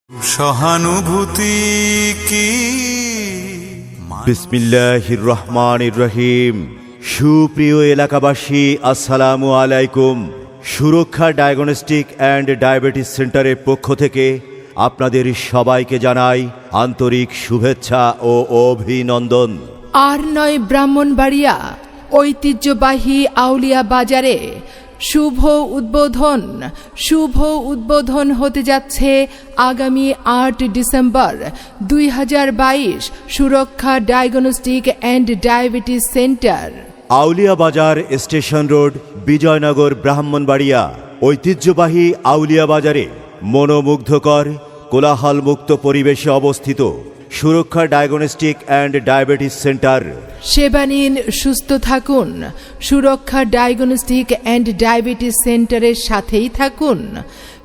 সহানুভূতি কি? বিসমিল্লাহির রহমানির রহিম। সুপ্রিয় এলাকাবাসী, আসসালামু আলাইকুম। সুরক্ষা ডায়াগনস্টিক অ্যান্ড ডায়াবেটিস সেন্টারের পক্ষ থেকে আপনাদের সবাইকে জানাই আন্তরিক শুভেচ্ছা ও অভিনন্দন। আর নয় ব্রাহ্মণবাড়িয়া ঐতিহ্যবাহী আউলিয়া বাজারে শুভ উদ্বোধন হতে যাচ্ছে আগামী 8 ডিসেম্বর 2022 সুরক্ষা ডায়াগনস্টিক অ্যান্ড ডায়াবেটিস সেন্টার, আউলিয়া বাজার স্টেশন রোড, বিজয়নগর, ব্রাহ্মণবাড়িয়া। ঐতিহ্যবাহী আউলিয়া বাজারে মনোমুগ্ধকর কোলাহলমুক্ত পরিবেশে অবস্থিত সুরক্ষা ডায়াগনস্টিক অ্যান্ড ডায়াবেটিস সেন্টার। সেবা নিন, সুস্থ থাকুন। সুরক্ষা ডায়াগনস্টিক অ্যান্ড ডায়াবেটিস সেন্টারের সাথেই থাকুন।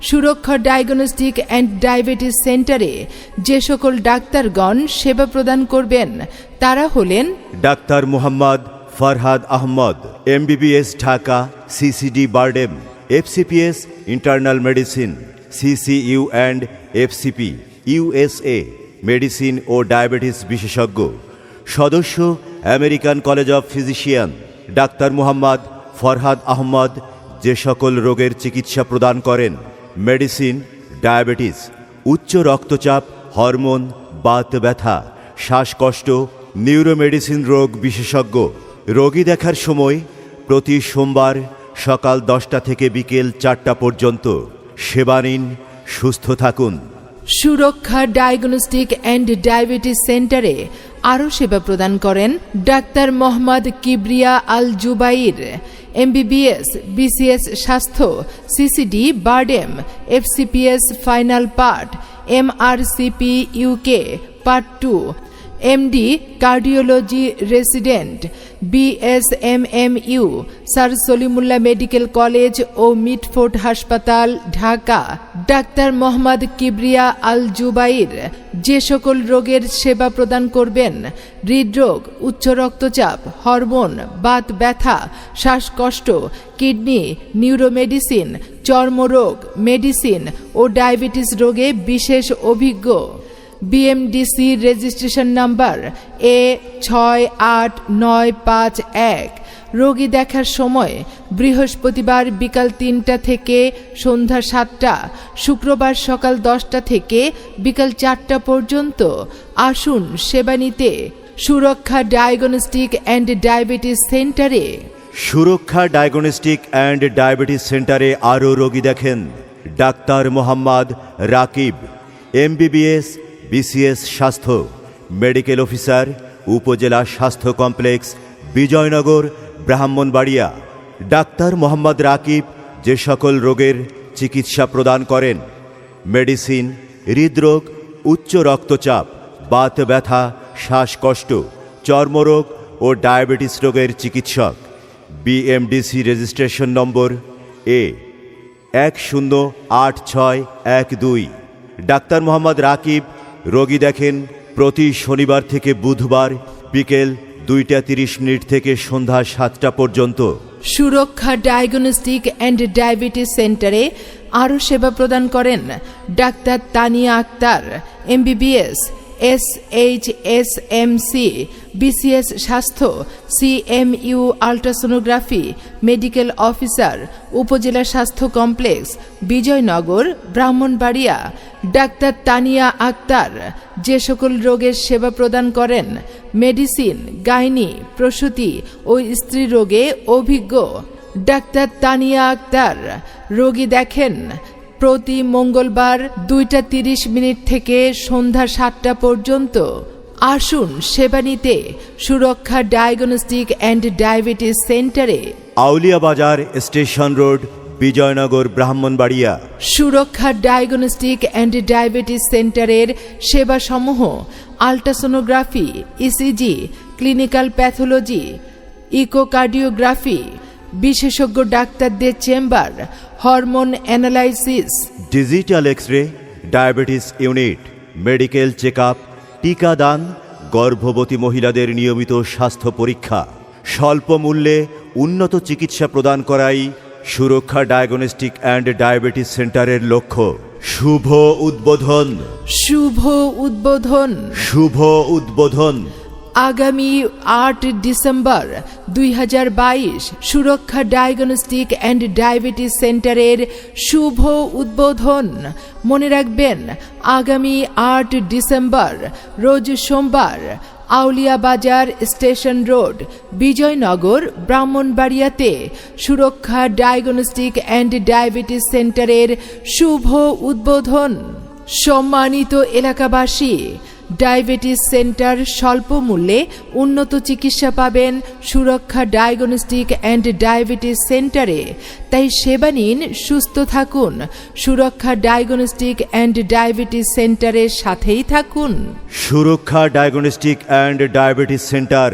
সুরক্ষা ডায়াগনস্টিক অ্যান্ড ডায়াবেটিস সেন্টারে যে সকল ডাক্তারগণ সেবা প্রদান করবেন তারা হলেন doctor Mohammad Farhad Ahmed, MBBS Dhaka, CCD BIRDEM, FCPS internal medicine, CCU and FCP USA medicine ও ডায়াবেটিস বিশেষজ্ঞ। সদস্য American college of physician. Doctor Mohammad Farhad Ahmed যে সকল রোগের চিকিৎসা প্রদান করেন: মেডিসিন, ডায়াবেটিস, উচ্চ রক্তচাপ, হরমোন, বাত ব্যথা, শ্বাসকষ্ট, নিউরোমেডিসিন রোগ বিশেষজ্ঞ। রোগী দেখার সময় প্রতি সোমবার সকাল 10টা থেকে বিকেল 4টা পর্যন্ত। সেবা নিন, সুস্থ থাকুন। সুরক্ষা ডায়াগনস্টিক অ্যান্ড ডায়াবেটিস সেন্টারে আরও সেবা প্রদান করেন doctor Mohammad Kibria Al Zubair, MBBS BCS স্বাস্থ্য, CCD BIRDEM, FCPS final part, MRCP UK part 2, MD cardiology resident, BSMMU sir Salimullah medical college ও মিটফোর্ড হাসপাতাল, ঢাকা। ডাক্তার মোহাম্মদ কিবরিয়া আল জুবাইর যে সকল রোগের সেবা প্রদান করবেন: হৃদরোগ, উচ্চ রক্তচাপ, হরমোন, বাত ব্যথা, শ্বাসকষ্ট, কিডনি, নিউরোমেডিসিন, চর্মরোগ, মেডিসিন ও ডায়াবেটিস রোগে বিশেষ অভিজ্ঞ। BMDC registration number A68951। রোগী দেখার সময় বৃহস্পতিবার বিকাল 3টা থেকে সন্ধ্যা 7টা, শুক্রবার সকাল 10টা থেকে বিকাল 4টা পর্যন্ত। আসুন সেবা নিতে সুরক্ষা ডায়াগনস্টিক অ্যান্ড ডায়াবেটিস সেন্টারে। সুরক্ষা ডায়াগনস্টিক অ্যান্ড ডায়াবেটিস সেন্টারে আরও রোগী দেখেন: doctor Mohammad Rakib, MBBS BCS স্বাস্থ্য, মেডিকেল অফিসার, উপজেলা স্বাস্থ্য কমপ্লেক্স, বিজয়নগর, ব্রাহ্মণবাড়িয়া। ডাক্তার মোহাম্মদ রাকিব যে সকল রোগের চিকিৎসা প্রদান করেন: মেডিসিন, হৃদরোগ, উচ্চ রক্তচাপ, বাত ব্যথা, শ্বাসকষ্ট, চর্মরোগ ও ডায়াবেটিস রোগের চিকিৎসক। BMDC registration number A108612। Doctor Mohammad Rakib রোগী দেখেন প্রতি শনিবার থেকে বুধবার বিকেল 2:30 থেকে সন্ধ্যা 7টা পর্যন্ত। সুরক্ষা ডায়াগনস্টিক অ্যান্ড ডায়াবেটিস সেন্টারে আরও সেবা প্রদান করেন doctor Tania Akter, MBBS SHSMC BCS স্বাস্থ্য, CMU ultrasonography, medical officer, upazila স্বাস্থ্য কমপ্লেক্স, বিজয়নগর, ব্রাহ্মণবাড়িয়া। ডাক্তার তানিয়া আক্তার যে সকল রোগের সেবা প্রদান করেন: মেডিসিন, গাইনি, প্রসূতি ও স্ত্রী রোগে অভিজ্ঞ। ডাক্তার তানিয়া আক্তার রোগী দেখেন প্রতি মঙ্গলবার 2:30 থেকে সন্ধ্যা 7টা পর্যন্ত। আসুন সেবা নিতে সুরক্ষা ডায়াগনস্টিক অ্যান্ড ডায়াবেটিস সেন্টারে, আউলিয়া বাজার স্টেশন রোড, বিজয়নগর, ব্রাহ্মণবাড়িয়া। সুরক্ষা ডায়াগনস্টিক অ্যান্ড ডায়াবেটিস সেন্টারের সেবাসমূহ: ultrasonography, ECG, clinical pathology, echocardiography, বিশেষজ্ঞ ডাক্তারদের chamber, hormone analysis, digital x-ray, diabetes unit, medical checkup, টিকাদান, গর্ভবতী মহিলাদের নিয়মিত স্বাস্থ্য পরীক্ষা। স্বল্প মূল্যে উন্নত চিকিৎসা প্রদান করাই সুরক্ষা ডায়াগনস্টিক অ্যান্ড ডায়াবেটিস সেন্টারের লক্ষ্য। শুভ উদ্বোধন, শুভ উদ্বোধন। শুভ উদ্বোধন। আগামী 8 ডিসেম্বর 2022 সুরক্ষা ডায়াগনস্টিক অ্যান্ড ডায়াবেটিস সেন্টারের শুভ উদ্বোধন। মনে রাখবেন, আগামী 8 ডিসেম্বর রোজ সোমবার আউলিয়া বাজার স্টেশন রোড, বিজয়নগর, ব্রাহ্মণবাড়িয়াতে সুরক্ষা ডায়াগনস্টিক অ্যান্ড ডায়াবেটিস সেন্টারের শুভ উদ্বোধন। সম্মানিত এলাকাবাসী, ডায়াবেটিস সেন্টার স্বল্প মূল্যে উন্নত চিকিৎসা পাবেন সুরক্ষা ডায়াগনস্টিক অ্যান্ড ডায়াবেটিস সেন্টারে। তাই সেবা নিন, সুস্থ থাকুন। সুরক্ষা ডায়াগনস্টিক অ্যান্ড ডায়াবেটিস সেন্টারের সাথেই থাকুন। সুরক্ষা ডায়াগনস্টিক অ্যান্ড ডায়াবেটিস সেন্টার,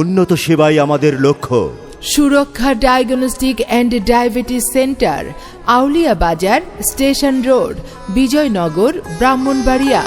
উন্নত সেবাই আমাদের লক্ষ্য। সুরক্ষা ডায়াগনস্টিক অ্যান্ড ডায়াবেটিস সেন্টার, আউলিয়া বাজার স্টেশন রোড, বিজয়নগর, ব্রাহ্মণবাড়িয়া।